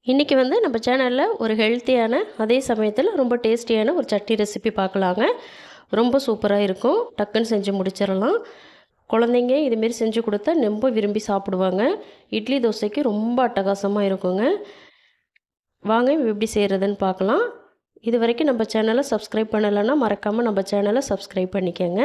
இன்றைக்கி வந்து நம்ம சேனலில் ஒரு ஹெல்த்தியான அதே சமயத்தில் ரொம்ப டேஸ்டியான ஒரு சட்னி ரெசிபி பார்க்கலாங்க. ரொம்ப சூப்பராக இருக்கும். டக்குன்னு செஞ்சு முடிச்சிடலாம். குழந்தைங்க இதுமாரி செஞ்சு கொடுத்தா ரொம்ப விரும்பி சாப்பிடுவாங்க. இட்லி தோசைக்கு ரொம்ப அட்டகாசமாக இருக்குங்க. வாங்க எப்படி செய்கிறதுன்னு பார்க்கலாம். இது வரைக்கும் நம்ம சேனலை சப்ஸ்கிரைப் பண்ணலைன்னா மறக்காமல் நம்ம சேனலை சப்ஸ்கிரைப் பண்ணிக்கோங்க.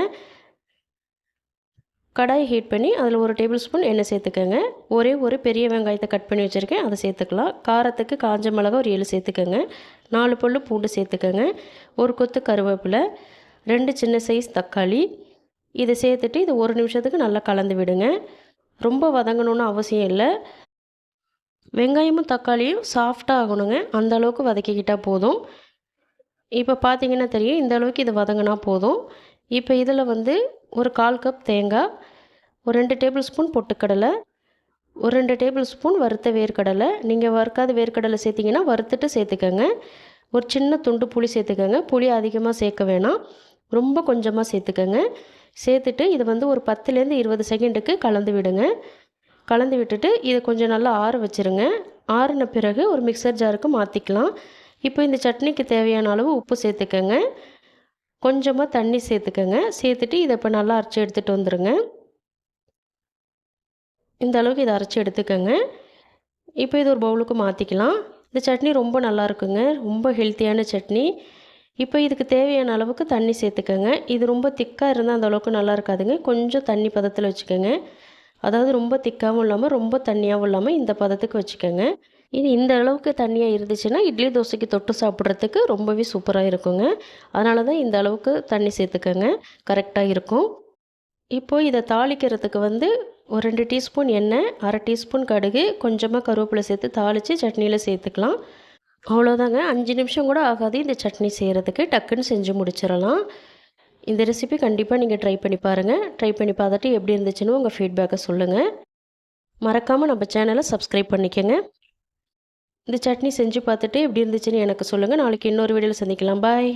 கடாய் ஹீட் பண்ணி அதில் 1 டேபிள் ஸ்பூன் எண்ணெய் சேர்த்துக்கோங்க. ஒரே ஒரு பெரிய வெங்காயத்தை கட் பண்ணி வச்சுருக்கேன், அதை சேர்த்துக்கலாம். காரத்துக்கு காஞ்ச மிளகா ஒரு 7 சேர்த்துக்கோங்க. 4 பல்லு பூண்டு சேர்த்துக்கோங்க. ஒரு கொத்து கருவேப்பிலை, 2 சின்ன சைஸ் தக்காளி. இதை சேர்த்துட்டு இது 1 நிமிஷத்துக்கு நல்லா கலந்து விடுங்க. ரொம்ப வதங்கணுன்னு அவசியம் இல்லை. வெங்காயமும் தக்காளியும் சாஃப்டாக ஆகணுங்க, அந்த அளவுக்கு வதக்கிக்கிட்டால் போதும். இப்போ பார்த்தீங்கன்னா தெரியும், இந்த அளவுக்கு இது வதங்கினா போதும். இப்போ இதில் வந்து ஒரு 1/4 கப் தேங்காய், ஒரு 2 டேபிள் ஸ்பூன் பொட்டுக்கடலை, ஒரு 2 டேபிள் ஸ்பூன் வறுத்த வேர்க்கடலை. நீங்கள் வறுக்காத வேர்க்கடலை சேர்த்திங்கன்னா வறுத்துட்டு சேர்த்துக்கோங்க. ஒரு சின்ன துண்டு புளி சேர்த்துக்கோங்க. புளி அதிகமாக சேர்க்க வேணாம், ரொம்ப கொஞ்சமாக சேர்த்துக்கோங்க. சேர்த்துட்டு இது வந்து ஒரு 10லேருந்து 20 செகண்டுக்கு கலந்து விடுங்க. கலந்து விட்டுட்டு இதை கொஞ்சம் நல்லா ஆற வச்சுருங்க. ஆறின பிறகு ஒரு மிக்சர் ஜாருக்கு மாற்றிக்கலாம். இப்போ இந்த சட்னிக்கு தேவையான அளவு உப்பு சேர்த்துக்கோங்க. கொஞ்சமாக தண்ணி சேர்த்துக்கோங்க. சேர்த்துட்டு இதை இப்போ நல்லா அரைச்சி எடுத்துகிட்டு வந்துடுங்க. இந்த அளவுக்கு இதை அரைச்சி எடுத்துக்கோங்க. இப்போ இது ஒரு பவுலுக்கு மாற்றிக்கலாம். இந்த சட்னி ரொம்ப நல்லா இருக்குங்க, ரொம்ப ஹெல்த்தியான சட்னி. இப்போ இதுக்கு தேவையான அளவுக்கு தண்ணி சேர்த்துக்கோங்க. இது ரொம்ப திக்காக இருந்தால் அந்த அளவுக்கு நல்லா இருக்காதுங்க. கொஞ்சம் தண்ணி பதத்தில் வச்சுக்கோங்க. அதாவது ரொம்ப திக்காகவும் இல்லாமல் ரொம்ப தண்ணியாகவும் இல்லாமல் இந்த பதத்துக்கு வச்சுக்கோங்க. இது இந்த அளவுக்கு தண்ணியாக இருந்துச்சுன்னா இட்லி தோசைக்கு தொட்டு சாப்பிட்றதுக்கு ரொம்பவே சூப்பராக இருக்குங்க. அதனால தான் இந்த அளவுக்கு தண்ணி சேர்த்துக்கோங்க, கரெக்டாக இருக்கும். இப்போது இதை தாளிக்கிறதுக்கு வந்து ஒரு 2 டீஸ்பூன் எண்ணெய், 1/2 டீஸ்பூன் கடுகு, கொஞ்சமாக கருவேப்பிலை சேர்த்து தாளித்து சட்னியில் சேர்த்துக்கலாம். அவ்வளோதாங்க, 5 நிமிஷம் கூட ஆகாது இந்த சட்னி செய்கிறதுக்கு. டக்குன்னு செஞ்சு முடிச்சிடலாம். இந்த ரெசிபி கண்டிப்பாக நீங்கள் ட்ரை பண்ணி பாருங்கள். ட்ரை பண்ணி பார்த்துட்டு எப்படி இருந்துச்சுன்னு உங்கள் ஃபீட்பேக்கை சொல்லுங்கள். மறக்காமல் நம்ம சேனலை சப்ஸ்கிரைப் பண்ணிக்கோங்க. இந்த சட்னி செஞ்சு பார்த்துட்டு எப்படி இருந்துச்சுன்னு எனக்கு சொல்லுங்கள். நாளைக்கு இன்னொரு வீடியோவில் சந்திக்கலாம். பாய்.